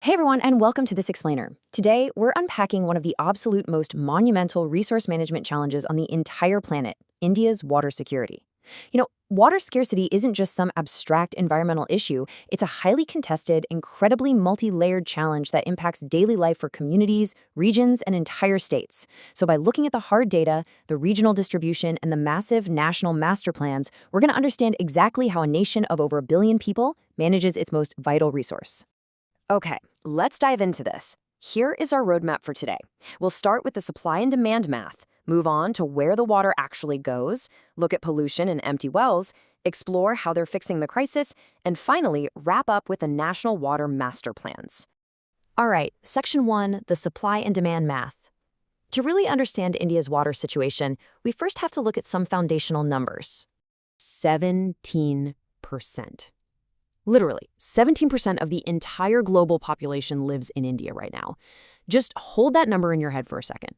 Hey everyone, and welcome to This Explainer. Today, we're unpacking one of the absolute most monumental resource management challenges on the entire planet, India's water security. Water scarcity isn't just some abstract environmental issue, it's a highly contested, incredibly multi-layered challenge that impacts daily life for communities, regions, and entire states. So by looking at the hard data, the regional distribution, and the massive national master plans, we're going to understand exactly how a nation of over a billion people manages its most vital resource. Okay, let's dive into this. Here is our roadmap for today. We'll start with the supply and demand math, move on to where the water actually goes, look at pollution and empty wells, explore how they're fixing the crisis, and finally wrap up with the national water master plans. All right, Section 1, the supply and demand math. To really understand India's water situation, we first have to look at some foundational numbers. 17%. Literally, 17% of the entire global population lives in India right now. Just hold that number in your head for a second.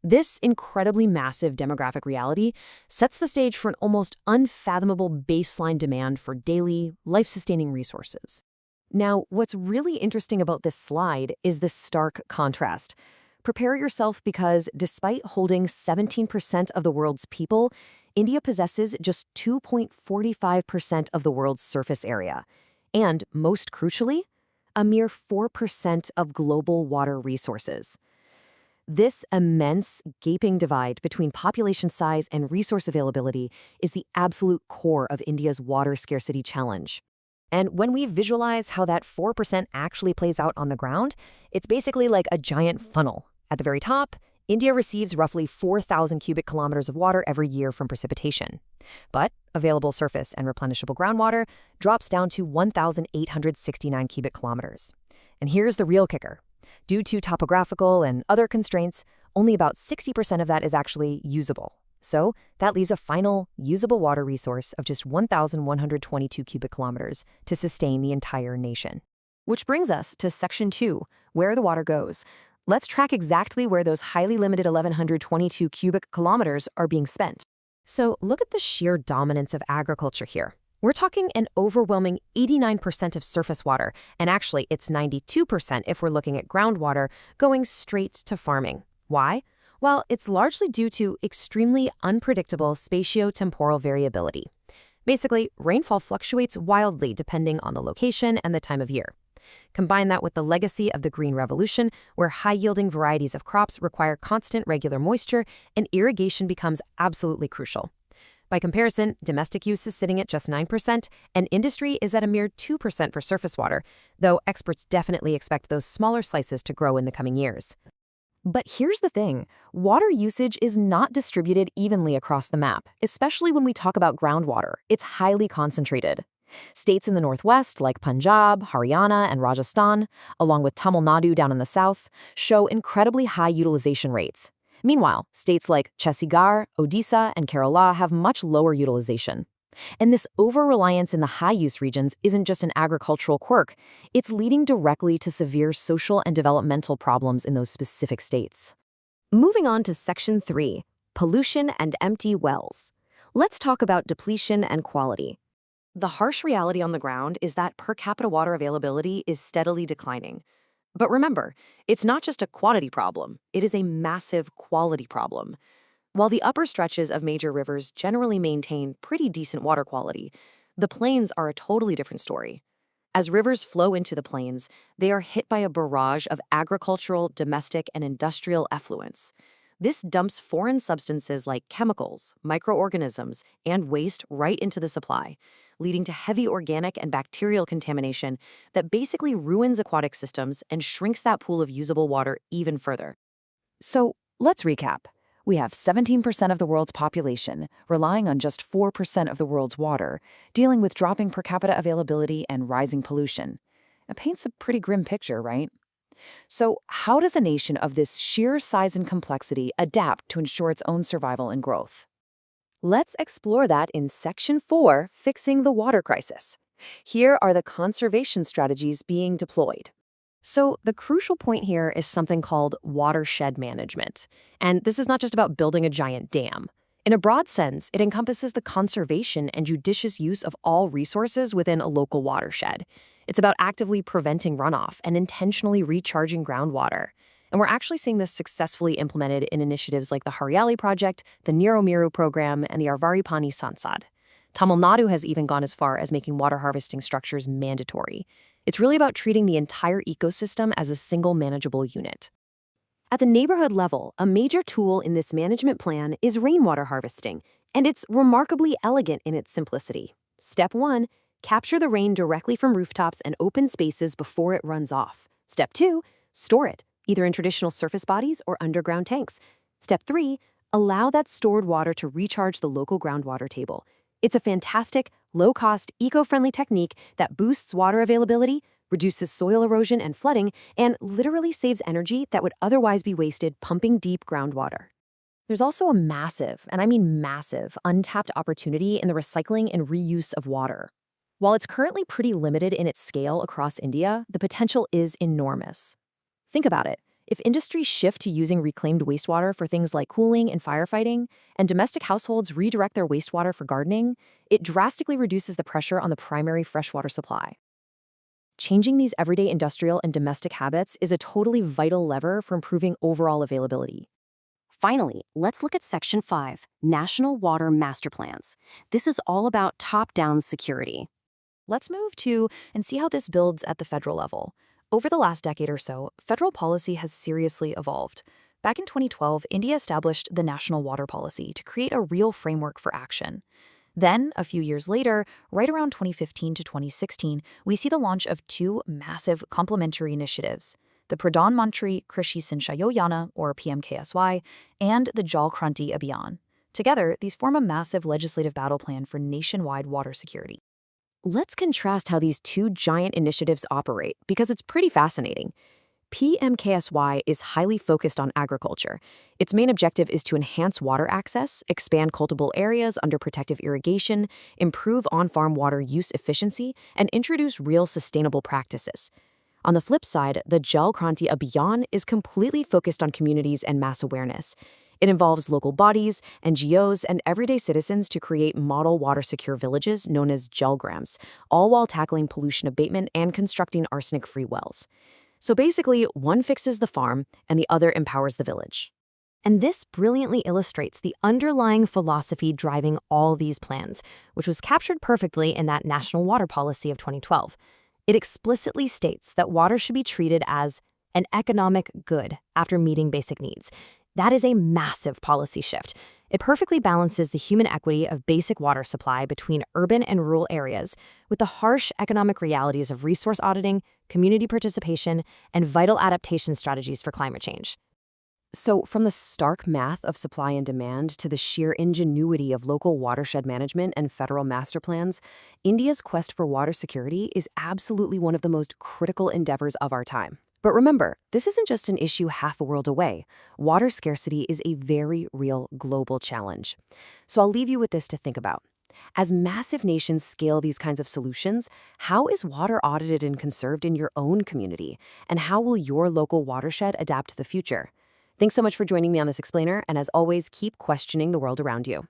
This incredibly massive demographic reality sets the stage for an almost unfathomable baseline demand for daily, life-sustaining resources. Now, what's really interesting about this slide is the stark contrast. Prepare yourself because despite holding 17% of the world's people, India possesses just 2.45% of the world's surface area, and, most crucially, a mere 4% of global water resources. This immense, gaping divide between population size and resource availability is the absolute core of India's water scarcity challenge. And when we visualize how that 4% actually plays out on the ground, it's basically like a giant funnel. At the very top, India receives roughly 4,000 cubic kilometers of water every year from precipitation. But available surface and replenishable groundwater drops down to 1,869 cubic kilometers. And here's the real kicker. Due to topographical and other constraints, only about 60% of that is actually usable. So that leaves a final usable water resource of just 1,122 cubic kilometers to sustain the entire nation. Which brings us to Section 2, where the water goes. Let's track exactly where those highly limited 1,122 cubic kilometers are being spent. So look at the sheer dominance of agriculture here. We're talking an overwhelming 89% of surface water, and actually it's 92% if we're looking at groundwater, going straight to farming. Why? Well, it's largely due to extremely unpredictable spatio-temporal variability. Basically, rainfall fluctuates wildly depending on the location and the time of year. Combine that with the legacy of the Green Revolution, where high-yielding varieties of crops require constant regular moisture, and irrigation becomes absolutely crucial. By comparison, domestic use is sitting at just 9%, and industry is at a mere 2% for surface water, though experts definitely expect those smaller slices to grow in the coming years. But here's the thing, water usage is not distributed evenly across the map, especially when we talk about groundwater. It's highly concentrated. States in the northwest, like Punjab, Haryana, and Rajasthan, along with Tamil Nadu down in the south, show incredibly high utilization rates. Meanwhile, states like Chhattisgarh, Odisha, and Kerala have much lower utilization. And this over-reliance in the high-use regions isn't just an agricultural quirk, it's leading directly to severe social and developmental problems in those specific states. Moving on to Section 3, pollution and empty wells. Let's talk about depletion and quality. The harsh reality on the ground is that per capita water availability is steadily declining. But remember, it's not just a quantity problem, it is a massive quality problem. While the upper stretches of major rivers generally maintain pretty decent water quality, the plains are a totally different story. As rivers flow into the plains, they are hit by a barrage of agricultural, domestic, and industrial effluents. This dumps foreign substances like chemicals, microorganisms, and waste right into the supply, leading to heavy organic and bacterial contamination that basically ruins aquatic systems and shrinks that pool of usable water even further. So let's recap. We have 17% of the world's population relying on just 4% of the world's water, dealing with dropping per capita availability and rising pollution. It paints a pretty grim picture, right? So how does a nation of this sheer size and complexity adapt to ensure its own survival and growth? Let's explore that in Section 4, Fixing the Water Crisis. Here are the conservation strategies being deployed. So the crucial point here is something called watershed management. And this is not just about building a giant dam. In a broad sense, it encompasses the conservation and judicious use of all resources within a local watershed. It's about actively preventing runoff and intentionally recharging groundwater. And we're actually seeing this successfully implemented in initiatives like the Hariali Project, the Niromiru Program, and the Arvaripani Sansad. Tamil Nadu has even gone as far as making water harvesting structures mandatory. It's really about treating the entire ecosystem as a single manageable unit. At the neighborhood level, a major tool in this management plan is rainwater harvesting, and it's remarkably elegant in its simplicity. Step 1, capture the rain directly from rooftops and open spaces before it runs off. Step 2, store it, either in traditional surface bodies or underground tanks. Step 3, allow that stored water to recharge the local groundwater table. It's a fantastic, low-cost, eco-friendly technique that boosts water availability, reduces soil erosion and flooding, and literally saves energy that would otherwise be wasted pumping deep groundwater. There's also a massive, and I mean massive, untapped opportunity in the recycling and reuse of water. While it's currently pretty limited in its scale across India, the potential is enormous. Think about it. If industries shift to using reclaimed wastewater for things like cooling and firefighting, and domestic households redirect their wastewater for gardening, it drastically reduces the pressure on the primary freshwater supply. Changing these everyday industrial and domestic habits is a totally vital lever for improving overall availability. Finally, let's look at Section 5, National Water Master Plans. This is all about top-down security. Let's move to and see how this builds at the federal level. Over the last decade or so, federal policy has seriously evolved. Back in 2012, India established the National Water Policy to create a real framework for action. Then, a few years later, right around 2015 to 2016, we see the launch of two massive complementary initiatives, the Pradhan Mantri Krishi Sinchay Yojana, or PMKSY, and the Jal Kranti Abhiyan. Together, these form a massive legislative battle plan for nationwide water security. Let's contrast how these two giant initiatives operate, because it's pretty fascinating. PMKSY is highly focused on agriculture. Its main objective is to enhance water access, expand cultivable areas under protective irrigation, improve on-farm water use efficiency, and introduce real sustainable practices. On the flip side, the Jal Kranti Abhiyan is completely focused on communities and mass awareness. It involves local bodies, NGOs, and everyday citizens to create model water-secure villages known as Jalgrams, all while tackling pollution abatement and constructing arsenic-free wells. So basically, one fixes the farm and the other empowers the village. And this brilliantly illustrates the underlying philosophy driving all these plans, which was captured perfectly in that National Water Policy of 2012. It explicitly states that water should be treated as an economic good after meeting basic needs. That is a massive policy shift. It perfectly balances the human equity of basic water supply between urban and rural areas with the harsh economic realities of resource auditing, community participation, and vital adaptation strategies for climate change. So, from the stark math of supply and demand to the sheer ingenuity of local watershed management and federal master plans, India's quest for water security is absolutely one of the most critical endeavors of our time. But remember, this isn't just an issue half a world away. Water scarcity is a very real global challenge. So I'll leave you with this to think about. As massive nations scale these kinds of solutions, how is water audited and conserved in your own community? And how will your local watershed adapt to the future? Thanks so much for joining me on this explainer, and as always, keep questioning the world around you.